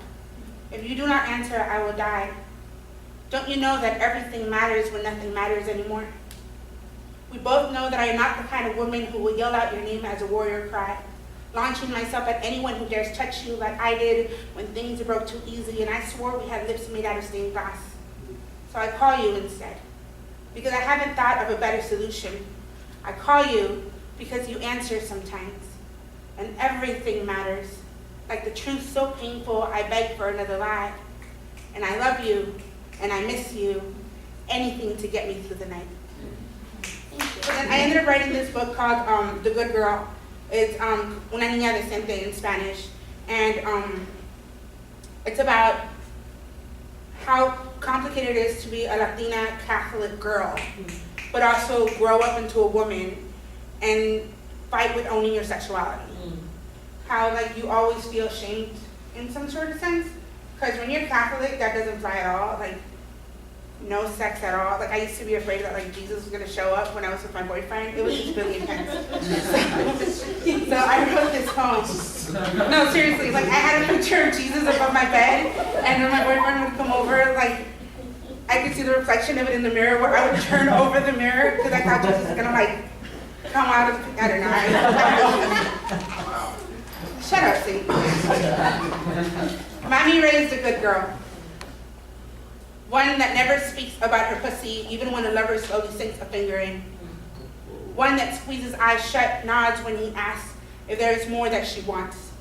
If you do not answer, I will die. Don't you know that everything matters when nothing matters anymore? We both know that I am not the kind of woman who will yell out your name as a warrior cry, launching myself at anyone who dares touch you like I did when things broke too easy and I swore we had lips made out of stained glass. So I call you instead, because I haven't thought of a better solution. I call you because you answer sometimes, and everything matters. Like the truth so painful, I beg for another lie. And I love you, and I miss you, anything to get me through the night. So then I ended up writing this book called The Good Girl. It's Una Niña Decente in Spanish. And it's about how complicated it is to be a Latina Catholic girl, but also grow up into a woman and fight with owning your sexuality. How like you always feel ashamed in some sort of sense. Because when you're Catholic, that doesn't fly at all. Like, no sex at all. Like, I used to be afraid that like Jesus was gonna show up when I was with my boyfriend. It was just really intense. So I wrote this poem. No, seriously, like I had a picture of Jesus above my bed, and when my boyfriend would come over, like I could see the reflection of it in the mirror where I would turn over the mirror because I thought Jesus was gonna like come out of, I don't know. Shut up, see. Mommy raised a good girl. One that never speaks about her pussy, even when a lover slowly sinks a finger in. One that squeezes eyes shut, nods when he asks if there is more that she wants.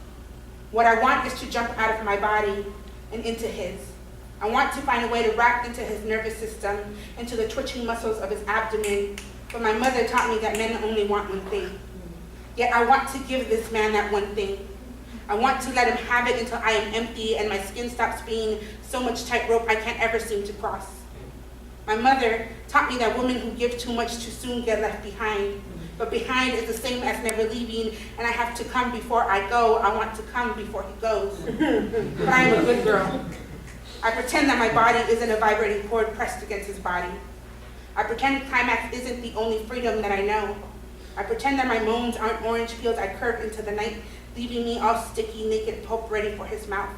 What I want is to jump out of my body and into his. I want to find a way to wrap into his nervous system, into the twitching muscles of his abdomen. But my mother taught me that men only want one thing. Yet I want to give this man that one thing. I want to let him have it until I am empty and my skin stops being so much tightrope I can't ever seem to cross. My mother taught me that women who give too much too soon get left behind. But behind is the same as never leaving, and I have to come before I go. I want to come before he goes. But I am a good girl. I pretend that my body isn't a vibrating cord pressed against his body. I pretend climax isn't the only freedom that I know. I pretend that my moans aren't orange peels I curve into the night, leaving me all sticky, naked pulp ready for his mouth.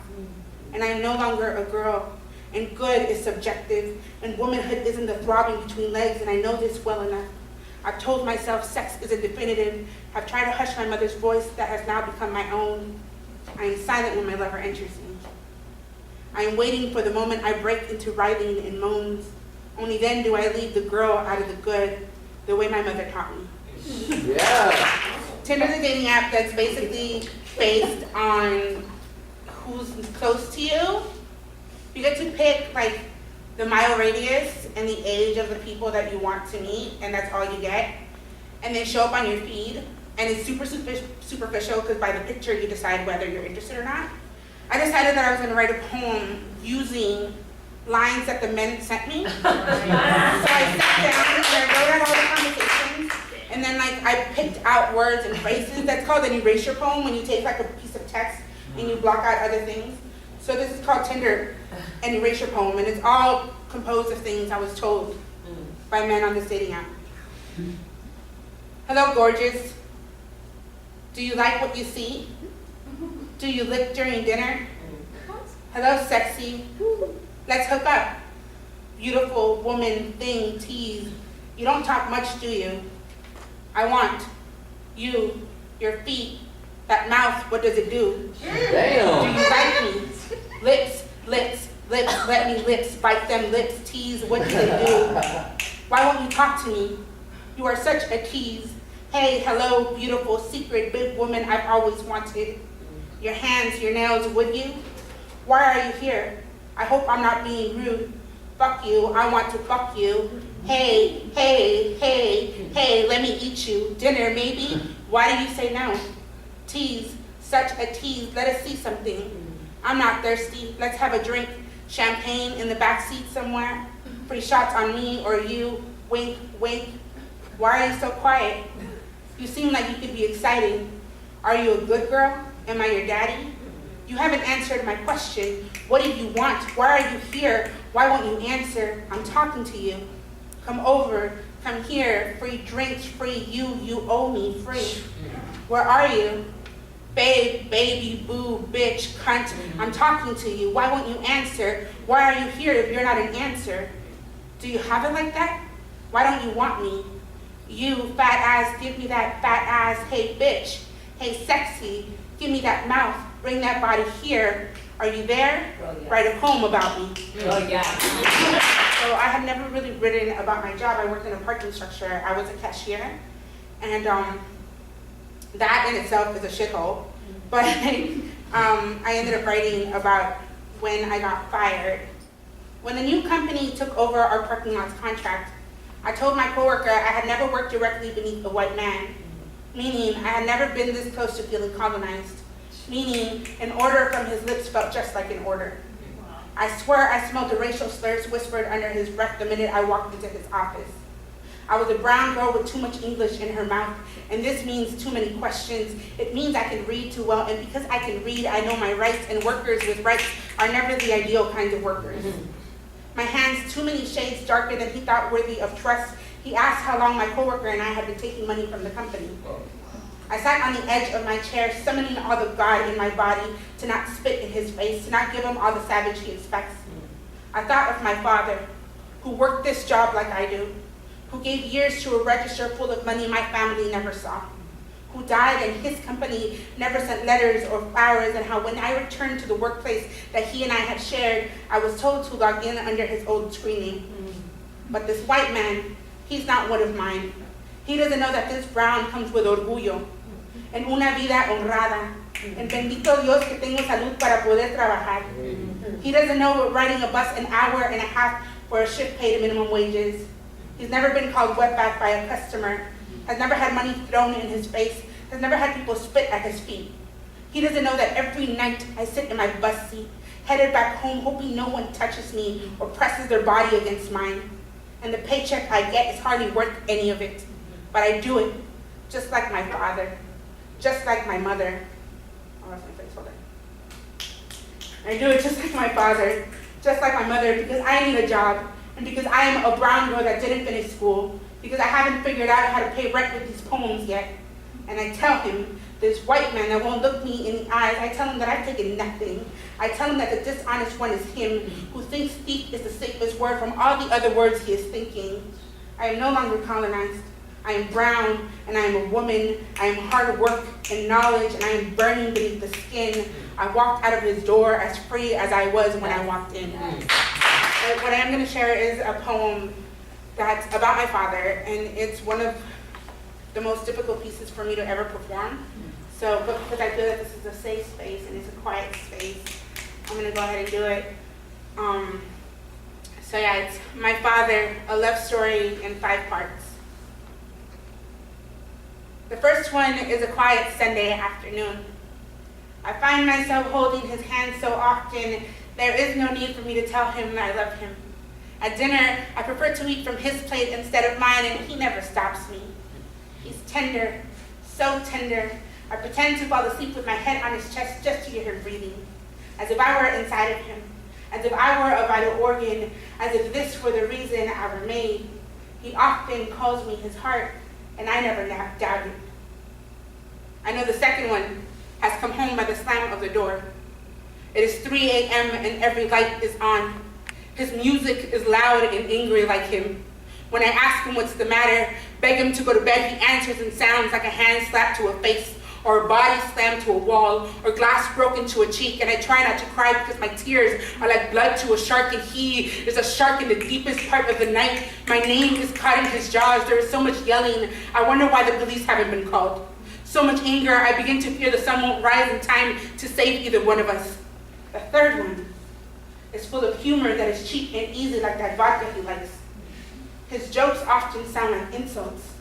And I am no longer a girl, and good is subjective, and womanhood isn't the throbbing between legs, and I know this well enough. I've told myself sex isn't definitive. I've tried to hush my mother's voice that has now become my own. I am silent when my lover enters me. I am waiting for the moment I break into writhing and moans. Only then do I leave the girl out of the good, the way my mother taught me. Yeah. Tinder's a dating app that's basically based on who's close to you. You get to pick like the mile radius and the age of the people that you want to meet, and that's all you get. And they show up on your feed, and it's super superficial because by the picture you decide whether you're interested or not. I decided that I was going to write a poem using lines that the men sent me. So I sat down and I wrote out all the conversations, and then like I picked out words and phrases. That's called an erasure poem, when you take like a piece of text and you block out other things. So this is called Tinder, an erasure poem, and it's all composed of things I was told by men on this dating app. Hello, gorgeous. Do you like what you see? Do you lick during dinner? Hello, sexy. Let's hook up. Beautiful woman, thing, tease. You don't talk much, do you? I want you, your feet, that mouth, what does it do? Damn. Do you like me? Lips, lips, lips, let me lips, bite them lips, tease, what do they do? Why won't you talk to me? You are such a tease. Hey, hello, beautiful, secret, big woman I've always wanted. Your hands, your nails, would you? Why are you here? I hope I'm not being rude. Fuck you, I want to fuck you. Hey, hey, hey, hey, let me eat you. Dinner, maybe? Why do you say no? Tease, such a tease, let us see something. I'm not thirsty, let's have a drink. Champagne in the back seat somewhere. Free shots on me or you, wink, wink. Why are you so quiet? You seem like you could be exciting. Are you a good girl? Am I your daddy? You haven't answered my question. What do you want? Why are you here? Why won't you answer? I'm talking to you. Come over, come here, free drinks, free you owe me, free. Where are you? Babe, baby, boo, bitch, cunt, I'm talking to you. Why won't you answer? Why are you here if you're not an answer? Do you have it like that? Why don't you want me? You, fat ass, give me that fat ass. Hey, bitch. Hey, sexy, give me that mouth. Bring that body here. Are you there? Oh, yeah. Write a poem about me. Oh, yeah. So I had never really written about my job. I worked in a parking structure. I was a cashier. And that in itself is a shithole. But I ended up writing about when I got fired. When the new company took over our parking lot's contract, I told my coworker I had never worked directly beneath a white man, meaning I had never been this close to feeling colonized, meaning an order from his lips felt just like an order. I swear I smelled the racial slurs whispered under his breath the minute I walked into his office. I was a brown girl with too much English in her mouth, and this means too many questions. It means I can read too well, and because I can read, I know my rights, and workers with rights are never the ideal kinds of workers. My hands too many shades darker than he thought worthy of trust. He asked how long my coworker and I had been taking money from the company. I sat on the edge of my chair, summoning all the God in my body to not spit in his face, to not give him all the savage he expects. I thought of my father, who worked this job like I do, who gave years to a register full of money my family never saw, who died and his company never sent letters or flowers, and how when I returned to the workplace that he and I had shared, I was told to log in under his old screen name. But this white man, he's not one of mine. He doesn't know that this brown comes with orgullo, en una vida honrada, en bendito Dios que tengo salud para poder trabajar. He doesn't know what riding a bus an hour and a half for a shift paid minimum wages. He's never been called wetback by a customer, has never had money thrown in his face, has never had people spit at his feet. He doesn't know that every night I sit in my bus seat, headed back home, hoping no one touches me or presses their body against mine. And the paycheck I get is hardly worth any of it. But I do it, just like my father, just like my mother. Oh, that's my face, hold on. I do it just like my father, just like my mother, because I need a job, and because I am a brown girl that didn't finish school, because I haven't figured out how to pay rent with these poems yet. And I tell him, this white man that won't look me in the eyes, I tell him that I've taken nothing. I tell him that the dishonest one is him, who thinks thief is the safest word from all the other words he is thinking. I am no longer colonized. I am brown, and I am a woman. I am hard work and knowledge, and I am burning beneath the skin. I walked out of his door as free as I was when I walked in. What I am going to share is a poem that's about my father, and it's one of the most difficult pieces for me to ever perform. So, but because I feel that this is a safe space and it's a quiet space, I'm going to go ahead and do it. So yeah, it's my father, a love story in 5 parts. The first one is a quiet Sunday afternoon. I find myself holding his hand so often, there is no need for me to tell him that I love him. At dinner, I prefer to eat from his plate instead of mine, and he never stops me. He's tender, so tender. I pretend to fall asleep with my head on his chest just to hear him breathing, as if I were inside of him, as if I were a vital organ, as if this were the reason I were made. He often calls me his heart, and I never doubted. I know the second one has come home by the slam of the door. It is 3 a.m. and every light is on. His music is loud and angry like him. When I ask him what's the matter, beg him to go to bed, he answers in sounds like a hand slapped to a face, or a body slammed to a wall, or glass broken to a cheek, and I try not to cry because my tears are like blood to a shark, and he is a shark in the deepest part of the night. My name is caught in his jaws. There is so much yelling. I wonder why the police haven't been called. So much anger, I begin to fear the sun won't rise in time to save either one of us. The third one is full of humor that is cheap and easy like that vodka he likes. His jokes often sound like insults.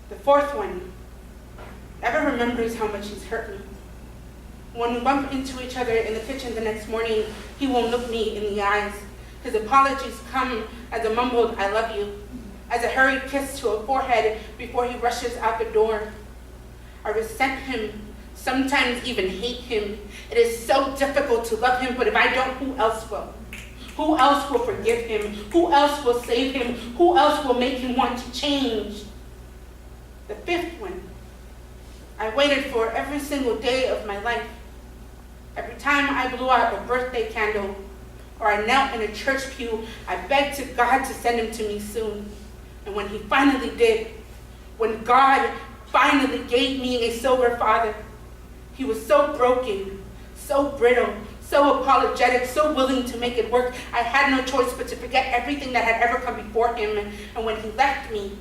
The fourth one never remembers how much he's hurt me. When we bump into each other in the kitchen the next morning, he won't look me in the eyes. His apologies come as a mumbled, I love you, as a hurried kiss to a forehead before he rushes out the door. I resent him, sometimes even hate him. It is so difficult to love him, but if I don't, who else will? Who else will forgive him? Who else will save him? Who else will make him want to change? The fifth one, I waited for every single day of my life. Every time I blew out a birthday candle, or I knelt in a church pew, I begged to God to send him to me soon. And when he finally did, when God finally gave me a sober father, he was so broken, so brittle, so apologetic, so willing to make it work. I had no choice but to forget everything that had ever come before him. And when he left me,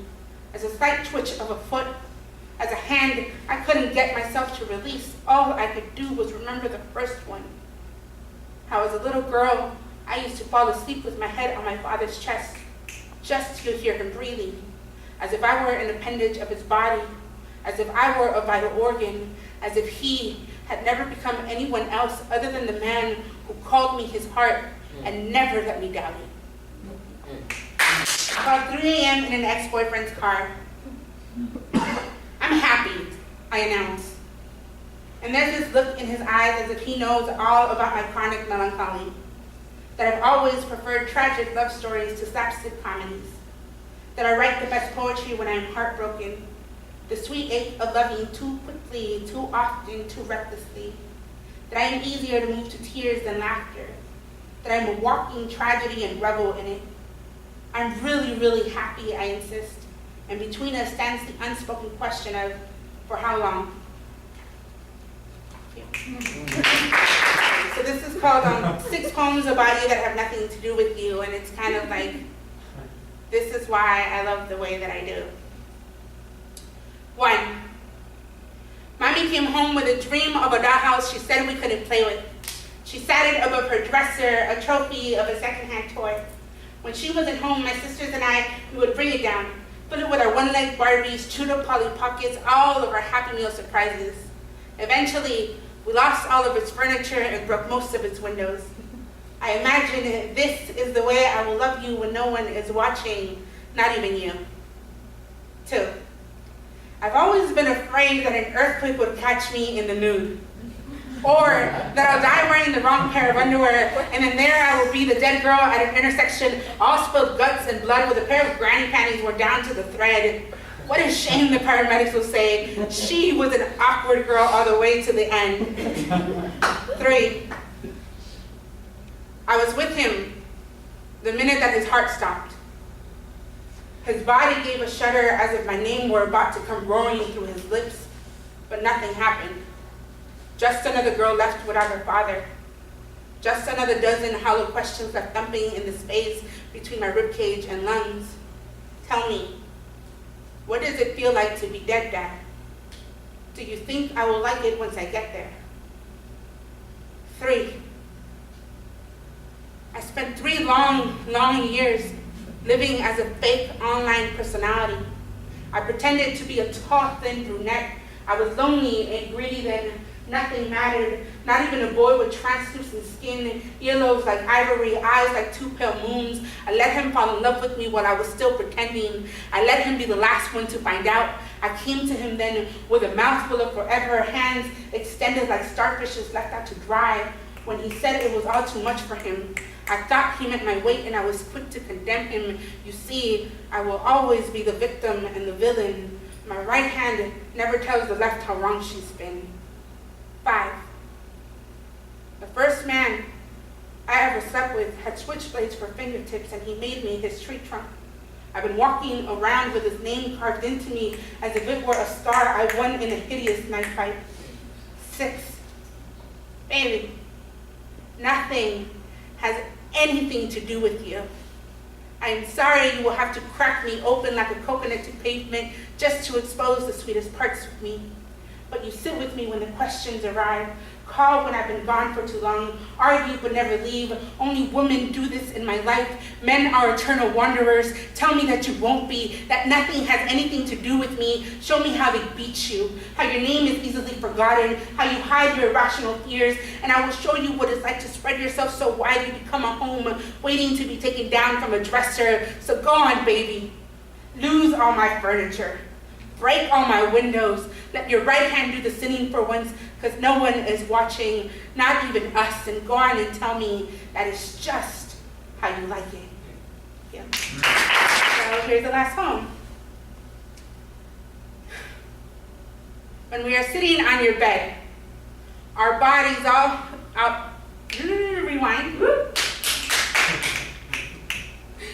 as a slight twitch of a foot, as a hand I couldn't get myself to release, all I could do was remember the first one. How as a little girl, I used to fall asleep with my head on my father's chest, just to hear him breathing, as if I were an appendage of his body, as if I were a vital organ, as if he had never become anyone else other than the man who called me his heart and never let me doubt it. About 3 a.m. in an ex-boyfriend's car. I'm happy, I announce. And there's this look in his eyes as if he knows all about my chronic melancholy, that I've always preferred tragic love stories to slapstick comedies, that I write the best poetry when I am heartbroken, the sweet ache of loving too quickly, too often, too recklessly, that I am easier to move to tears than laughter, that I am a walking tragedy and revel in it. I'm really, really happy, I insist, and between us stands the unspoken question of, for how long? So this is called 6 Poems About You That Have Nothing to Do With You, and it's kind of like, this is why I love the way that I do. 1. Mommy came home with a dream of a dollhouse she said we couldn't play with. She sat it above her dresser, a trophy of a secondhand toy. When she wasn't home, my sisters and I, we would bring it down, fill it with our one-legged Barbies, chewed up Polly Pockets, all of our Happy Meal surprises. Eventually, we lost all of its furniture and broke most of its windows. I imagine this is the way I will love you when no one is watching, not even you. 2, I've always been afraid that an earthquake would catch me in the nude. Or that I'll die wearing the wrong pair of underwear, and then there I will be the dead girl at an intersection, all spilled guts and blood with a pair of granny panties worn down to the thread. What a shame, the paramedics will say. She was an awkward girl all the way to the end. 3, I was with him the minute that his heart stopped. His body gave a shudder as if my name were about to come roaring through his lips, but nothing happened. Just another girl left without her father. Just another dozen hollow questions left thumping in the space between my ribcage and lungs. Tell me, what does it feel like to be dead, Dad? Do you think I will like it once I get there? 3, I spent 3 long years living as a fake online personality. I pretended to be a tall, thin brunette. I was lonely and greedy then. Nothing mattered, not even a boy with translucent skin, earlobes like ivory, eyes like 2 pale moons. I let him fall in love with me while I was still pretending. I let him be the last one to find out. I came to him then with a mouthful of forever, hands extended like starfishes left out to dry. When he said it was all too much for him, I thought he meant my weight and I was quick to condemn him. You see, I will always be the victim and the villain. My right hand never tells the left how wrong she's been. 5, the first man I ever slept with had switchblades for fingertips and he made me his tree trunk. I've been walking around with his name carved into me as if it were a star I won in a hideous knife fight. 6, baby, nothing has anything to do with you. I am sorry you will have to crack me open like a coconut to pavement just to expose the sweetest parts of me. But you sit with me when the questions arrive, call when I've been gone for too long, argue but never leave. Only women do this in my life. Men are eternal wanderers. Tell me that you won't be, that nothing has anything to do with me. Show me how they beat you, how your name is easily forgotten, how you hide your irrational fears, and I will show you what it's like to spread yourself so wide you become a home, waiting to be taken down from a dresser. So go on, baby. Lose all my furniture. Break all my windows. Let your right hand do the sinning for once, because no one is watching, not even us. And go on and tell me that it's just how you like it. Yeah. So here's the last poem. When we are sitting on your bed, our bodies all out. Rewind.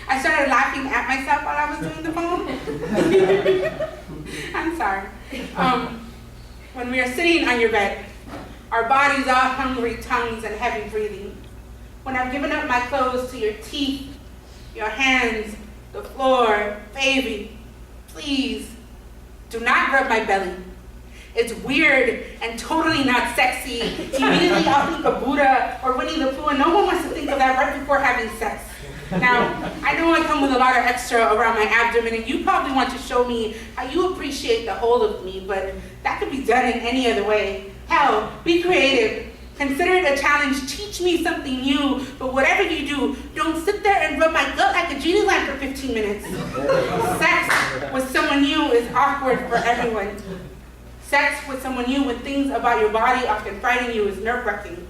I started laughing at myself while I was doing the poem. I'm sorry. When we are sitting on your bed, our bodies all hungry tongues and heavy breathing. When I've given up my clothes to your teeth, your hands, the floor, baby, please do not rub my belly. It's weird and totally not sexy. Immediately I'll think of Buddha or Winnie the Pooh, and no one wants to think of that right before having sex. Now, I know I come with a lot of extra around my abdomen, and you probably want to show me how you appreciate the whole of me, but that could be done in any other way. Hell, be creative. Consider it a challenge. Teach me something new, but whatever you do, don't sit there and rub my gut like a genie lamp for 15 minutes. Sex with someone new is awkward for everyone. Sex with someone new when things about your body often frighten you is nerve-wracking.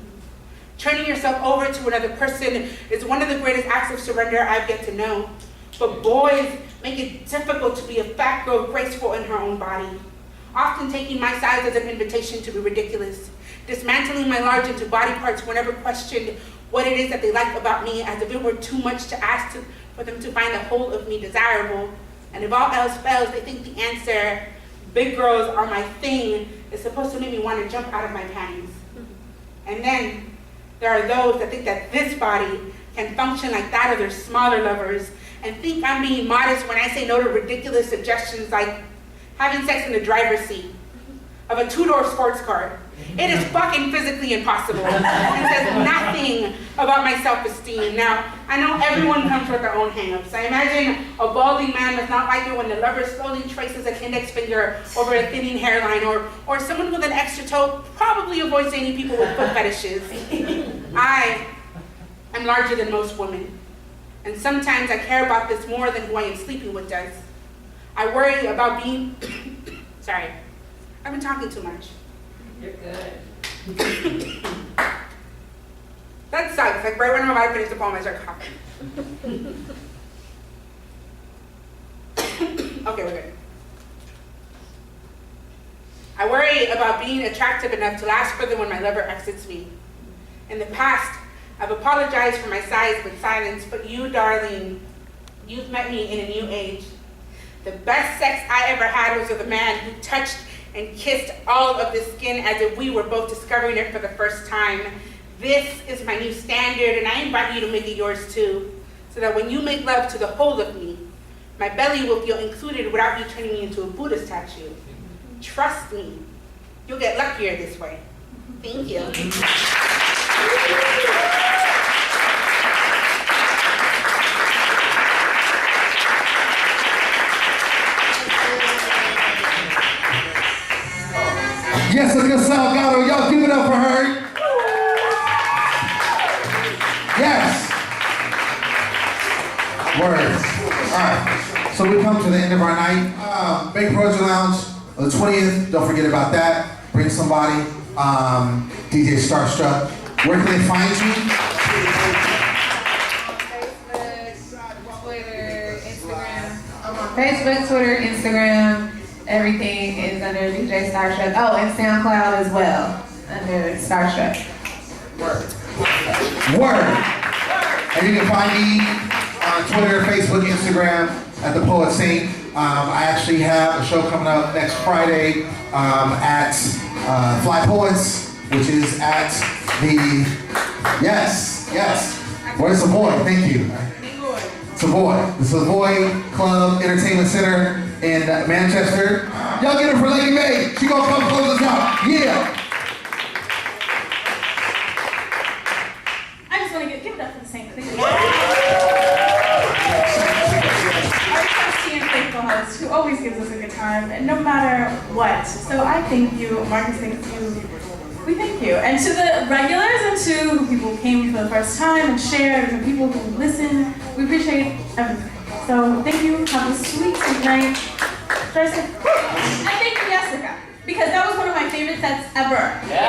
Turning yourself over to another person is one of the greatest acts of surrender I've yet to know. But boys make it difficult to be a fat girl graceful in her own body, often taking my size as an invitation to be ridiculous, dismantling my large into body parts whenever questioned what it is that they like about me, as if it were too much to ask for them to find the whole of me desirable. And if all else fails, they think the answer, big girls are my thing, is supposed to make me want to jump out of my panties. And then there are those that think that this body can function like that of their smaller lovers, and think I'm being modest when I say no to ridiculous suggestions like having sex in the driver's seat of a 2-door sports car, It is fucking physically impossible and says nothing about my self-esteem. Now, I know everyone comes with their own hang-ups. I imagine a balding man does not like it when the lover slowly traces an index finger over a thinning hairline, or someone with an extra toe probably avoids any people with foot fetishes. I am larger than most women, and sometimes I care about this more than who I am sleeping with does. I worry about being, sorry, I've been talking too much. You're good. That sucks. Like right when I'm about to finish the poem, I start coughing. Okay, we're good. I worry about being attractive enough to last further when my lover exits me. In the past, I've apologized for my size with silence, but you, darling, you've met me in a new age. The best sex I ever had was with a man who touched and kissed all of the skin as if we were both discovering it for the first time. This is my new standard, and I invite you to make it yours too, so that when you make love to the whole of me, my belly will feel included without you turning me into a Buddha statue. Trust me, you'll get luckier this way. Thank you. Jessica Salgado, y'all give it up for her. Yes. Words. All right. So we come to the end of our night. Big Project Lounge on the 20th. Don't forget about that. Bring somebody. DJ Starstruck. Where can they find you? Facebook, Twitter, Instagram. Everything is under DJ Starstruck. Oh, and SoundCloud as well, under Starstruck. Word. And you can find me on Twitter, Facebook, Instagram at The Poet Saint. I actually have a show coming up next Friday at Fly Poets, which is at the, yes. Where's Savoy? Thank you. Savoy. The Savoy Club Entertainment Center in Manchester. Y'all get her for Lady May. She gonna come close us out. Yeah. I just want to give it up for the same thing. Our trusty and faithful host who always gives us a good time, and no matter what. So I thank you, Marcus thanks you. We thank you. And to the regulars and to the people who came for the first time and shared, and the people who listen, we appreciate everything. So thank you. Have a sweet night. Thursday. And thank you, Jessica, because that was one of my favorite sets ever. Yeah.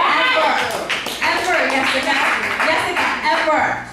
Ever, Jessica. Jessica, ever.